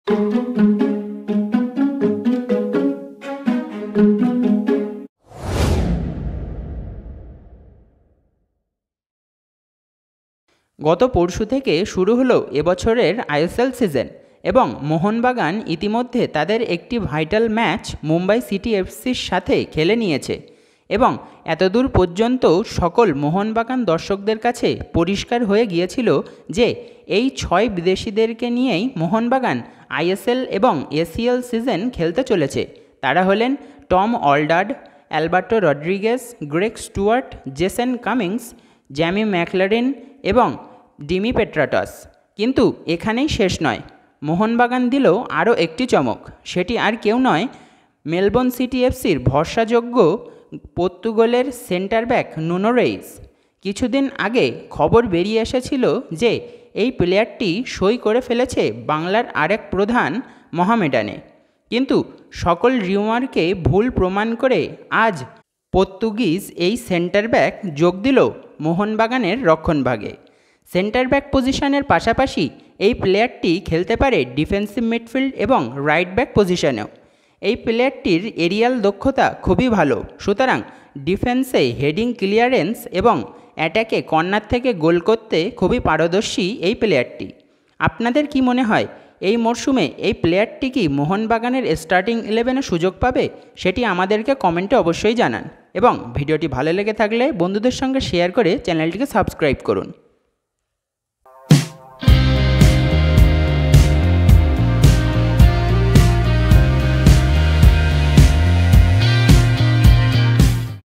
গত পরশু থেকে শুরু হলো এবছরের আইএসএল সিজন এবং মোহনবাগান ইতিমধ্যে তাদের একটি ভাইটাল ম্যাচ মুম্বাই সিটি এফসির সাথে খেলে নিয়েছে এবং এতদূর পর্যন্ত সকল মোহনবাগান দর্শকদের কাছে পরিষ্কার হয়ে গিয়েছিল যে এই 6 বিদেশিদেরকে নিয়েই মোহনবাগান আইএসএল এবং এসিএল সিজন খেলতে চলেছে। তারা হলেন Tom Aldred, Alberto Rodriguez, Greg Stewart, Jason Cummings, Jamie Maclaren এবং ডিমি পেট্রাটস। কিন্তু এখানেই শেষ নয়, মোহনবাগান দিল আরও একটি চমক। সেটি আর কেউ নয়, মেলবোর্ন সিটি এফসির ভরসাযোগ্য পর্তুগালের সেন্টার ব্যাক নুনো রেইস। কিছুদিন আগে খবর বেরিয়ে এসেছিল যে এই প্লেয়ারটি সই করে ফেলেছে বাংলার আরেক প্রধান মোহামেডানে, কিন্তু সকল রিউমারকে ভুল প্রমাণ করে আজ পর্তুগিজ এই সেন্টার ব্যাক যোগ দিল মোহনবাগানের রক্ষণভাগে। সেন্টার ব্যাক পজিশনের পাশাপাশি এই প্লেয়ারটি খেলতে পারে ডিফেন্সিভ মিডফিল্ড এবং রাইট ব্যাক পজিশনেও। এই প্লেয়ারটির এরিয়াল দক্ষতা খুবই ভালো, সুতরাং ডিফেন্সে হেডিং ক্লিয়ারেন্স এবং অ্যাটাকে কর্নার থেকে গোল করতে খুবই পারদর্শী এই প্লেয়ারটি। আপনাদের কি মনে হয় এই মরশুমে এই প্লেয়ারটি কি মোহনবাগানের স্টার্টিং 11-এ সুযোগ পাবে? সেটি আমাদেরকে কমেন্টে অবশ্যই জানান এবং ভিডিওটি ভালো লেগে থাকলে বন্ধুদের সঙ্গে শেয়ার করে চ্যানেলটিকে সাবস্ক্রাইব করুন।